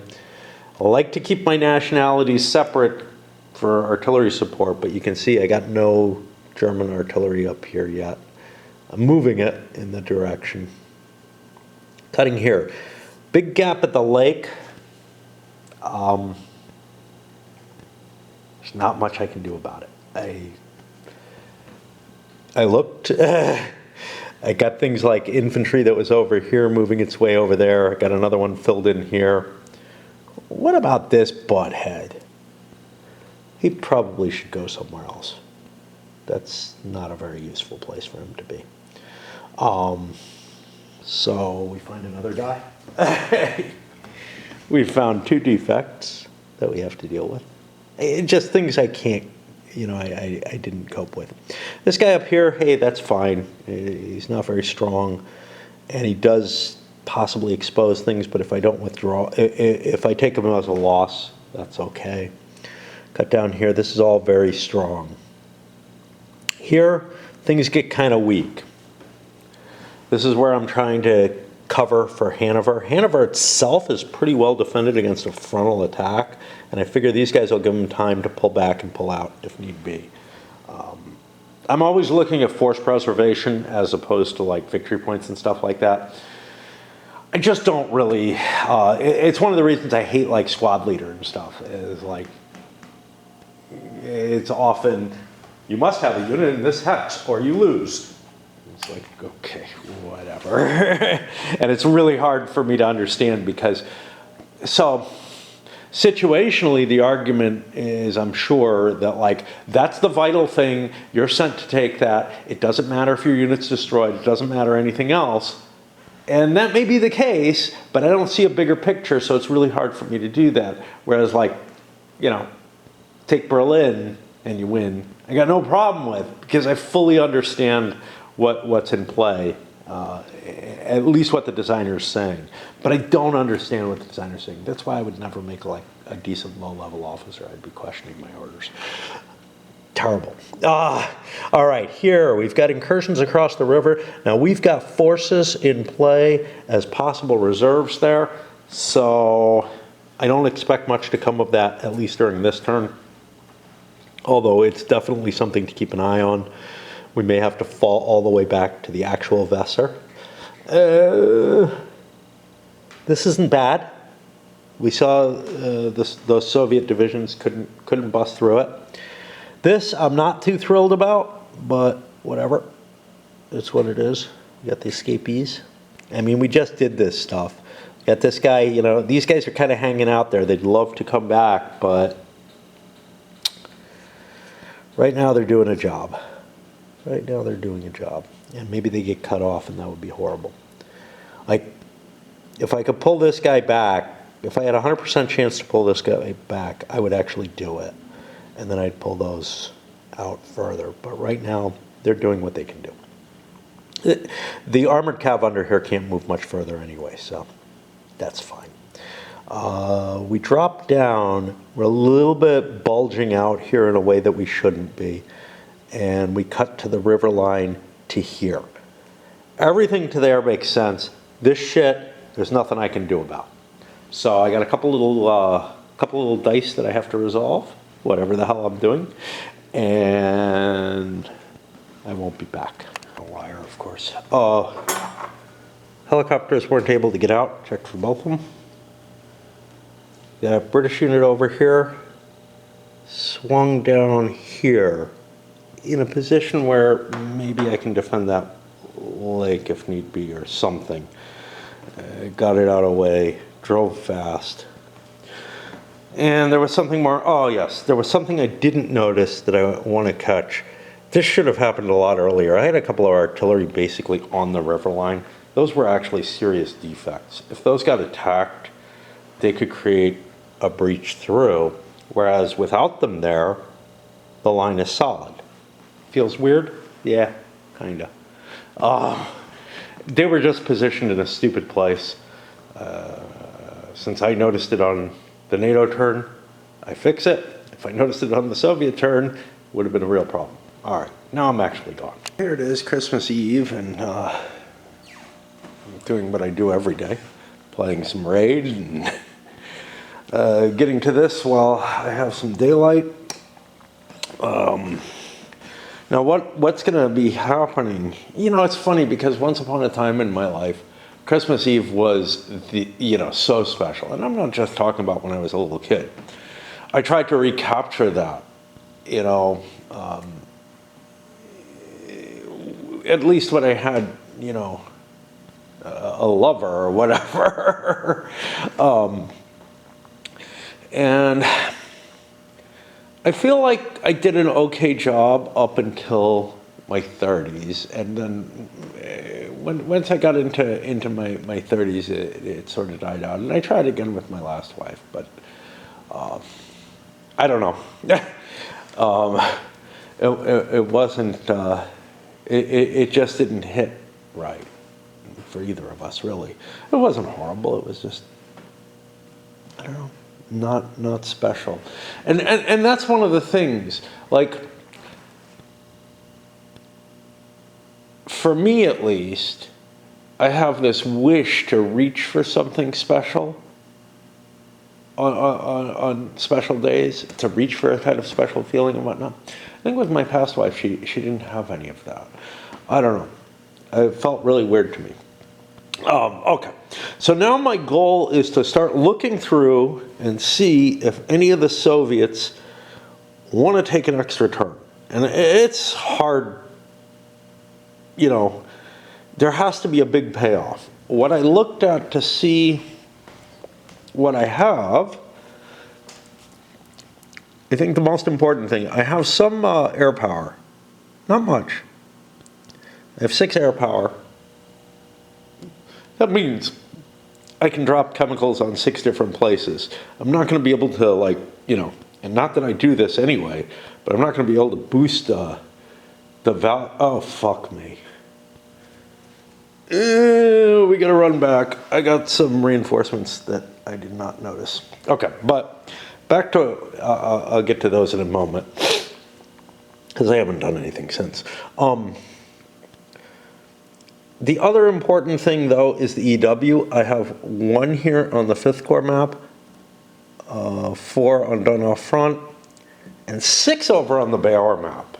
I like to keep my nationalities separate for artillery support, but you can see I got no German artillery up here yet. I'm moving it in the direction. Cutting here. Big gap at the lake. There's not much I can do about it. I looked. I got things like infantry that was over here moving its way over there. I got another one filled in here. What about this butthead? He probably should go somewhere else. That's not a very useful place for him to be. So we find another die. We found 2 defects that we have to deal with. Just things I can't, I didn't cope with. This guy up here, hey, that's fine. He's not very strong, and he does possibly expose things, but if I don't withdraw, if I take him as a loss, that's okay. Cut down here, this is all very strong. Here, things get kind of weak. This is where I'm trying to cover for Hanover. Hanover itself is pretty well defended against a frontal attack, and I figure these guys will give them time to pull back and pull out if need be. I'm always looking at force preservation as opposed to like victory points and stuff like that. I just don't really, it's one of the reasons I hate like squad leader and stuff, is like, it's often, you must have a unit in this hex or you lose. It's like, okay, whatever. And it's really hard for me to understand because, so situationally, the argument is, I'm sure, that like, that's the vital thing, you're sent to take that, it doesn't matter if your unit's destroyed, it doesn't matter anything else. And that may be the case, but I don't see a bigger picture, so it's really hard for me to do that. Whereas like, take Berlin and you win, I got no problem with, because I fully understand what's in play, at least what the designer is saying. But I don't understand what the designer is saying. That's why I would never make like a decent low-level officer. I'd be questioning my orders. Terrible. All right, here we've got incursions across the river. Now we've got forces in play as possible reserves there, so I don't expect much to come of that, at least during this turn. Although it's definitely something to keep an eye on. We may have to fall all the way back to the actual Weser. This isn't bad. We saw those Soviet divisions couldn't bust through it. This I'm not too thrilled about, but whatever. It's what it is. You got the escapees. I mean, we just did this stuff. Got this guy, you know, these guys are kind of hanging out there. They'd love to come back, but right now they're doing a job. Right now they're doing a job. And maybe they get cut off, and that would be horrible. Like, if I could pull this guy back, if I had a 100% chance to pull this guy back, I would actually do it. And then I'd pull those out further. But right now, they're doing what they can do. The armored cav under here can't move much further anyway, so that's fine. We drop down. We're a little bit bulging out here in a way that we shouldn't be. And we cut to the river line to here. Everything to there makes sense. This shit, there's nothing I can do about. So I got a couple little dice that I have to resolve, whatever the hell I'm doing, and I won't be back. A liar, of course. Helicopters weren't able to get out. Checked for both of them. Got a British unit over here. Swung down here in a position where maybe I can defend that lake if need be or something. Got it out of the way. Drove fast. And there was something more. Oh, yes. There was something I didn't notice that I want to catch. This should have happened a lot earlier. I had a couple of artillery basically on the river line. Those were actually serious defects. If those got attacked, they could create a breach through. Whereas without them there, the line is solid. Feels weird? Yeah, kind of. They were just positioned in a stupid place. Since I noticed it on the NATO turn, I fix it. If I noticed it on the Soviet turn, it would have been a real problem. All right, now I'm actually gone. Here it is, Christmas Eve, and I'm doing what I do every day, playing some Raid and getting to this while I have some daylight. Now, what's going to be happening? You know, it's funny because once upon a time in my life, Christmas Eve was so special. And I'm not just talking about when I was a little kid. I tried to recapture that, at least when I had, a lover or whatever. And I feel like I did an okay job up until my 30s, and then once I got into my 30s, it sort of died out. And I tried again with my last wife, but I don't know. It wasn't. It just didn't hit right for either of us, really. It wasn't horrible. It was just, I don't know, not special. And that's one of the things, like, for me at least, I have this wish to reach for something special on special days, to reach for a kind of special feeling and whatnot. I think with my past wife, she didn't have any of that. I don't know. It felt really weird to me. Okay, so now my goal is to start looking through and see if any of the Soviets want to take an extra turn. And it's hard, there has to be a big payoff. What I looked at to see what I have, I think the most important thing, I have some air power. Not much. I have 6 air power. That means I can drop chemicals on 6 different places. I'm not going to be able to, and not that I do this anyway, but I'm not going to be able to boost the value. Oh, fuck me. We got to run back. I got some reinforcements that I did not notice. Okay, but back to, I'll get to those in a moment, because I haven't done anything since. The other important thing, though, is the EW. I have 1 here on the 5th Corps map, 4 on Donau Front, and 6 over on the Bayeux map,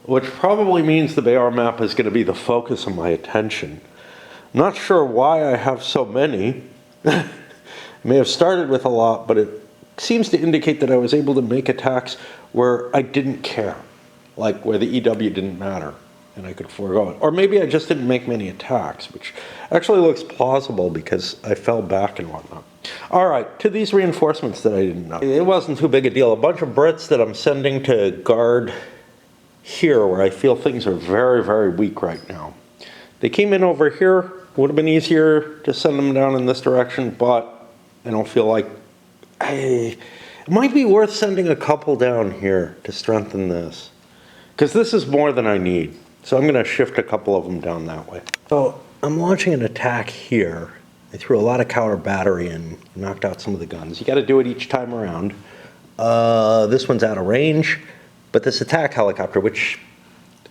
which probably means the Bayeux map is going to be the focus of my attention. Not sure why I have so many. I may have started with a lot, but it seems to indicate that I was able to make attacks where I didn't care, like where the EW didn't matter and I could forego it. Or maybe I just didn't make many attacks, which actually looks plausible because I fell back and whatnot. All right, to these reinforcements that I didn't know. It wasn't too big a deal. A bunch of Brits that I'm sending to guard here where I feel things are very, very weak right now. They came in over here. Would have been easier to send them down in this direction, but I don't feel like... it might be worth sending a couple down here to strengthen this, because this is more than I need. So I'm going to shift a couple of them down that way. So I'm launching an attack here. I threw a lot of counter battery and knocked out some of the guns. You got to do it each time around. This one's out of range, but this attack helicopter, which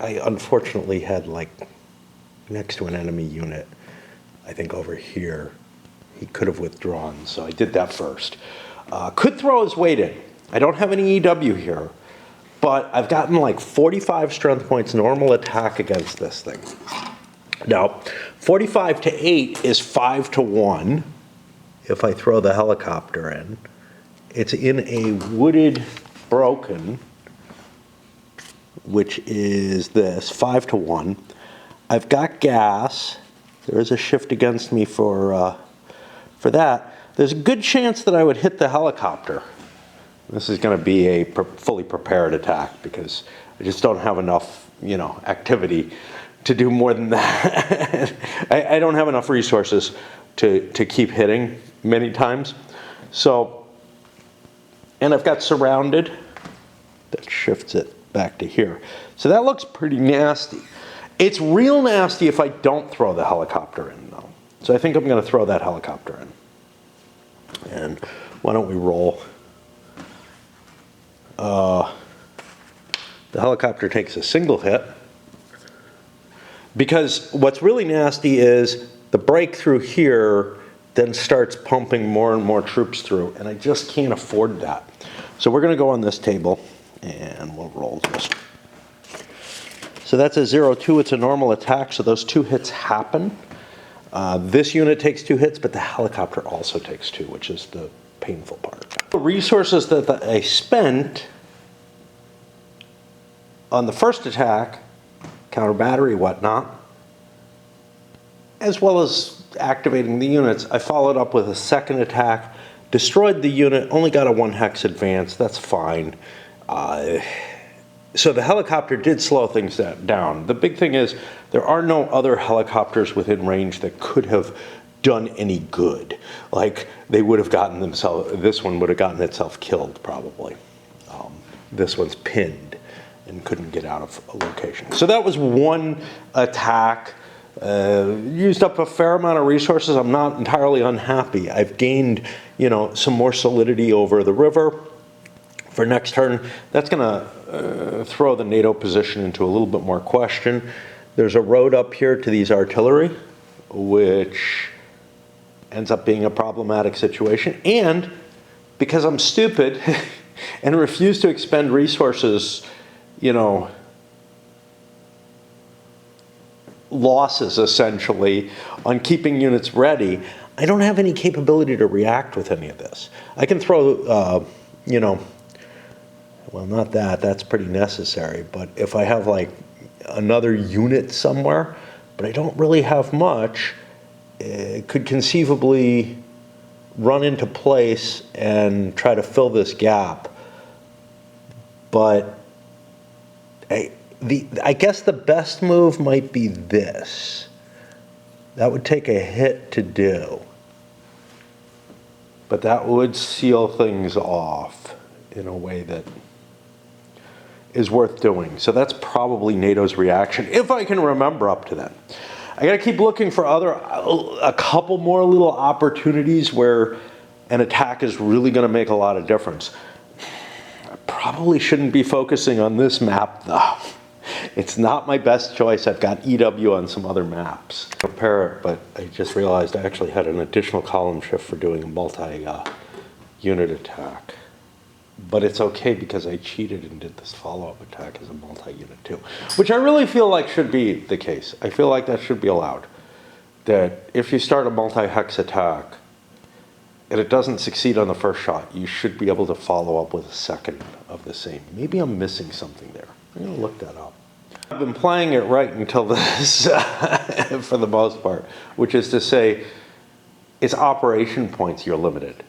I unfortunately had like next to an enemy unit, I think over here, he could have withdrawn, so I did that first. Could throw his weight in. I don't have any EW here, but I've gotten like 45 strength points normal attack against this thing. Now, 45 to 8 is 5 to 1 if I throw the helicopter in. It's in a wooded broken, which is this, 5 to 1. I've got gas. There is a shift against me for that. There's a good chance that I would hit the helicopter. This is going to be a fully prepared attack because I just don't have enough, activity to do more than that. I don't have enough resources to keep hitting many times. So, and I've got surrounded. That shifts it back to here. So that looks pretty nasty. It's real nasty if I don't throw the helicopter in, though. So I think I'm going to throw that helicopter in. And why don't we roll? The helicopter takes a single hit. Because what's really nasty is the breakthrough here then starts pumping more and more troops through, and I just can't afford that. So we're going to go on this table, and we'll roll this. So that's a 0-2. It's a normal attack, so those 2 hits happen. This unit takes 2 hits, but the helicopter also takes 2, which is the painful part. The resources that I spent on the first attack, counter battery, whatnot, as well as activating the units, I followed up with a second attack, destroyed the unit, only got a 1 hex advance, that's fine. So the helicopter did slow things down. The big thing is there are no other helicopters within range that could have done any good. Like they would have gotten themselves, this one would have gotten itself killed probably. This one's pinned and couldn't get out of a location. So that was one attack. Used up a fair amount of resources. I'm not entirely unhappy. I've gained, some more solidity over the river. For next turn, that's going to throw the NATO position into a little bit more question. There's a road up here to these artillery, which ends up being a problematic situation. And because I'm stupid and refuse to expend resources, losses essentially on keeping units ready, I don't have any capability to react with any of this. I can throw, well, not that, that's pretty necessary, but if I have like another unit somewhere, but I don't really have much, it could conceivably run into place and try to fill this gap. But I guess the best move might be this. That would take a hit to do. But that would seal things off in a way that is worth doing. So that's probably NATO's reaction, if I can remember up to then. I gotta keep looking for a couple more little opportunities where an attack is really gonna make a lot of difference. I probably shouldn't be focusing on this map though. It's not my best choice. I've got EW on some other maps. Compare it, but I just realized I actually had an additional column shift for doing a multi-unit attack. But it's okay because I cheated and did this follow-up attack as a multi-unit too, which I really feel like should be the case. I feel like that should be allowed. that if you start a multi-hex attack and it doesn't succeed on the first shot, you should be able to follow up with a second of the same. Maybe I'm missing something there. I'm gonna look that up. I've been playing it right until this, for the most part, which is to say, it's operation points you're limited.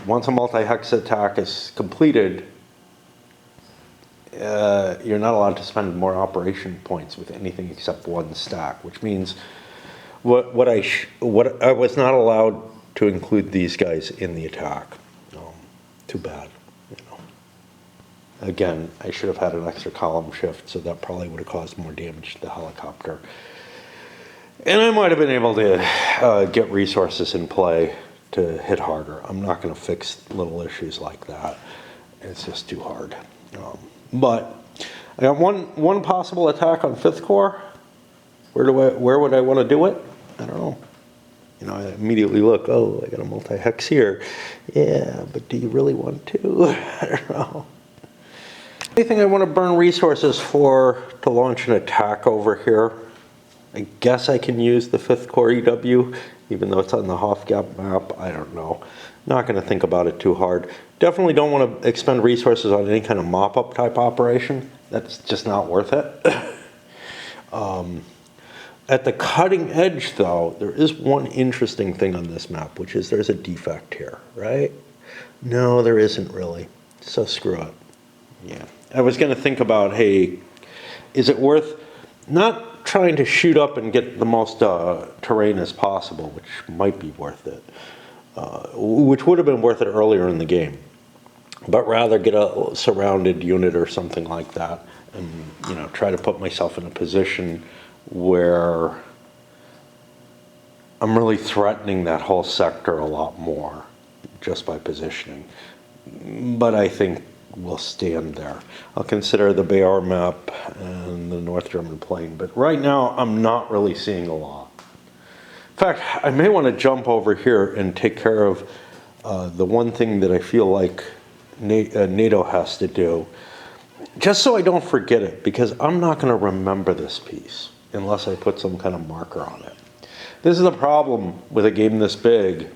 Once a multi-hex attack is completed, you're not allowed to spend more operation points with anything except one stack, which means what I was not allowed to include these guys in the attack. Too bad. Again, I should have had an extra column shift, so that probably would have caused more damage to the helicopter. And I might have been able to get resources in play to hit harder. I'm not going to fix little issues like that. It's just too hard. But I got one possible attack on 5th Corps. Where would I want to do it? I don't know. I immediately look, oh, I got a multi-hex here. Yeah, but do you really want to? I don't know. Anything I want to burn resources for to launch an attack over here? I guess I can use the 5th Corps EW, even though it's on the Hofgap map. I don't know. Not going to think about it too hard. Definitely don't want to expend resources on any kind of mop-up type operation. That's just not worth it. At the cutting edge, though, there is one interesting thing on this map, which is there's a defect here, right? No, there isn't really. So screw it. Yeah. I was going to think about, hey, is it worth not trying to shoot up and get the most terrain as possible, which might be worth it, which would have been worth it earlier in the game, but rather get a surrounded unit or something like that and, try to put myself in a position where I'm really threatening that whole sector a lot more just by positioning. But I think we'll stand there. I'll consider the Bayer map and the North German plain, but right now I'm not really seeing a lot. In fact, I may want to jump over here and take care of the one thing that I feel like NATO has to do, just so I don't forget it, because I'm not going to remember this piece unless I put some kind of marker on it. This is the problem with a game this big.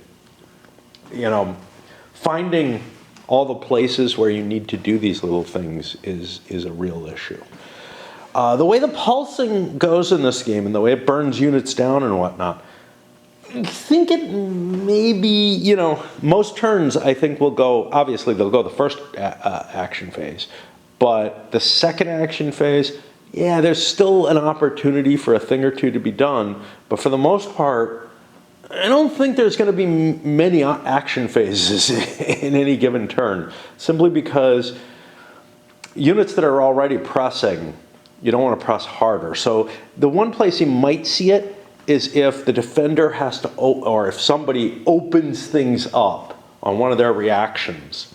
Finding all the places where you need to do these little things is a real issue. The way the pulsing goes in this game and the way it burns units down and whatnot, I think it maybe, most turns I think will go, obviously they'll go the first action phase, but the second action phase, yeah, there's still an opportunity for a thing or two to be done, but for the most part, I don't think there's going to be many action phases in any given turn, simply because units that are already pressing, you don't want to press harder. So the one place you might see it is if the defender has to, or if somebody opens things up on one of their reactions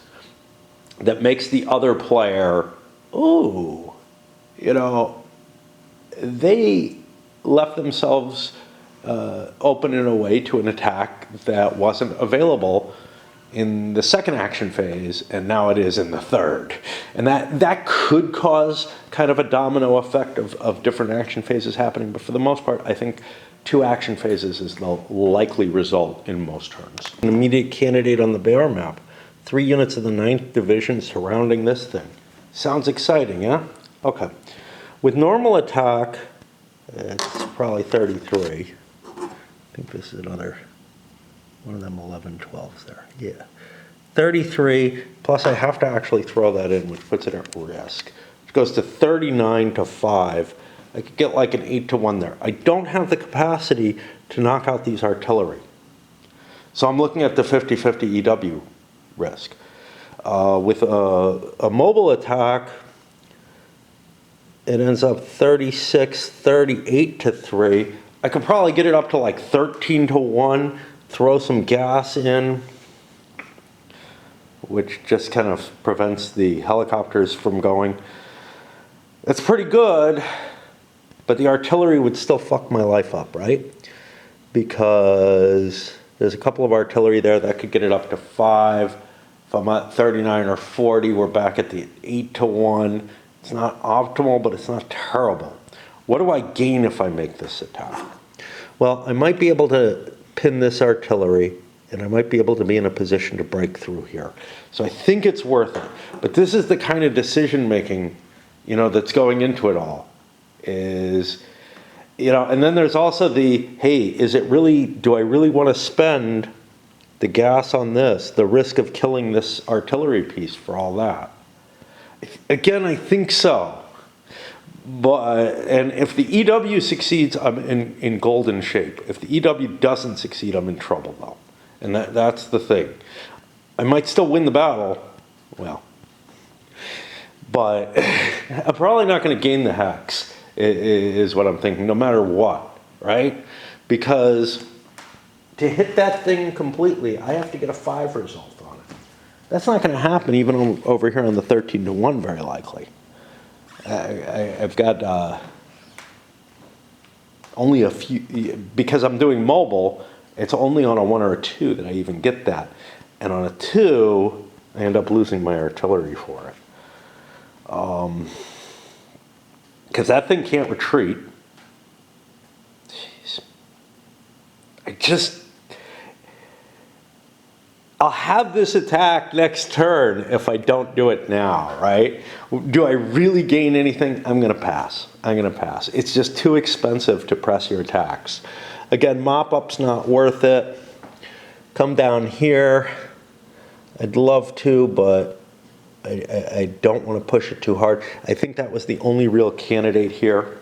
that makes the other player, ooh, they left themselves open in a way to an attack that wasn't available in the second action phase, and now it is in the third. And that could cause kind of a domino effect of different action phases happening, but for the most part, I think 2 action phases is the likely result in most turns. An immediate candidate on the Bayer map, 3 units of the 9th Division surrounding this thing. Sounds exciting, yeah? Okay. With normal attack, it's probably 33. I think this is another one of them 11, 12s there. Yeah. 33, plus I have to actually throw that in, which puts it at risk. It goes to 39 to 5. I could get like an 8 to 1 there. I don't have the capacity to knock out these artillery. So I'm looking at the 50-50 EW risk. With a mobile attack, it ends up 36, 38 to 3. I could probably get it up to like 13 to 1, throw some gas in, which just kind of prevents the helicopters from going. That's pretty good, but the artillery would still fuck my life up, right? Because there's a couple of artillery there that could get it up to 5. If I'm at 39 or 40, we're back at the 8 to 1. It's not optimal, but it's not terrible. What do I gain if I make this attack? well, I might be able to pin this artillery, and I might be able to be in a position to break through here. So I think it's worth it. But this is the kind of decision-making, that's going into it all. And then there's also hey, do I really want to spend the gas on this, the risk of killing this artillery piece for all that? Again, I think so. And if the EW succeeds, I'm in golden shape. If the EW doesn't succeed, I'm in trouble, though. And that's the thing. I might still win the battle, but I'm probably not going to gain the hex, is what I'm thinking, no matter what, right? Because to hit that thing completely, I have to get a 5 result on it. That's not going to happen even over here on the 13-1, very likely. I've got only a few, because I'm doing mobile, it's only on a 1 or a 2 that I even get that. And on a 2, I end up losing my artillery for it. Because that thing can't retreat. Jeez. I'll have this attack next turn if I don't do it now, right? Do I really gain anything? I'm going to pass. It's just too expensive to press your attacks. Again, mop-up's not worth it. Come down here. I'd love to, but I don't want to push it too hard. I think that was the only real candidate here.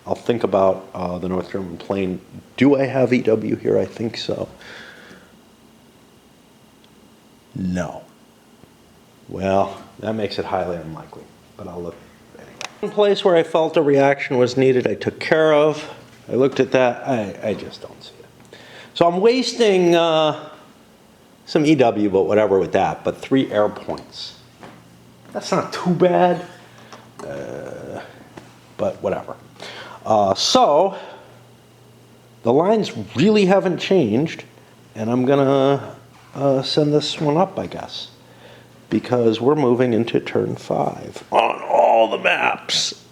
I'll think about the North German plain. Do I have EW here? I think so. No. Well, that makes it highly unlikely, but I'll look anyway. One place where I felt a reaction was needed, I took care of. I looked at that. I just don't see it. So I'm wasting some EW, but whatever with that. But 3 air points. That's not too bad, but whatever. So the lines really haven't changed, and I'm gonna send this one up, I guess, because we're moving into turn 5 on all the maps.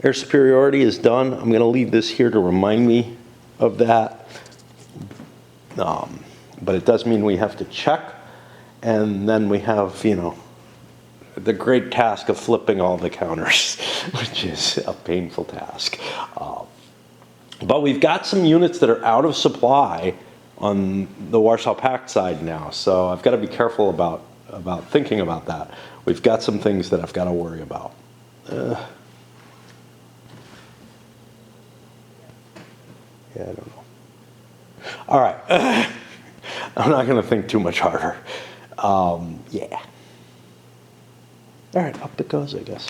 Air superiority is done. I'm gonna leave this here to remind me of that. But it does mean we have to check. And then we have, the great task of flipping all the counters, which is a painful task. But we've got some units that are out of supply on the Warsaw Pact side now, so I've got to be careful about thinking about that. We've got some things that I've got to worry about. Yeah, I don't know. All right. I'm not going to think too much harder. Yeah. All right, up it goes, I guess.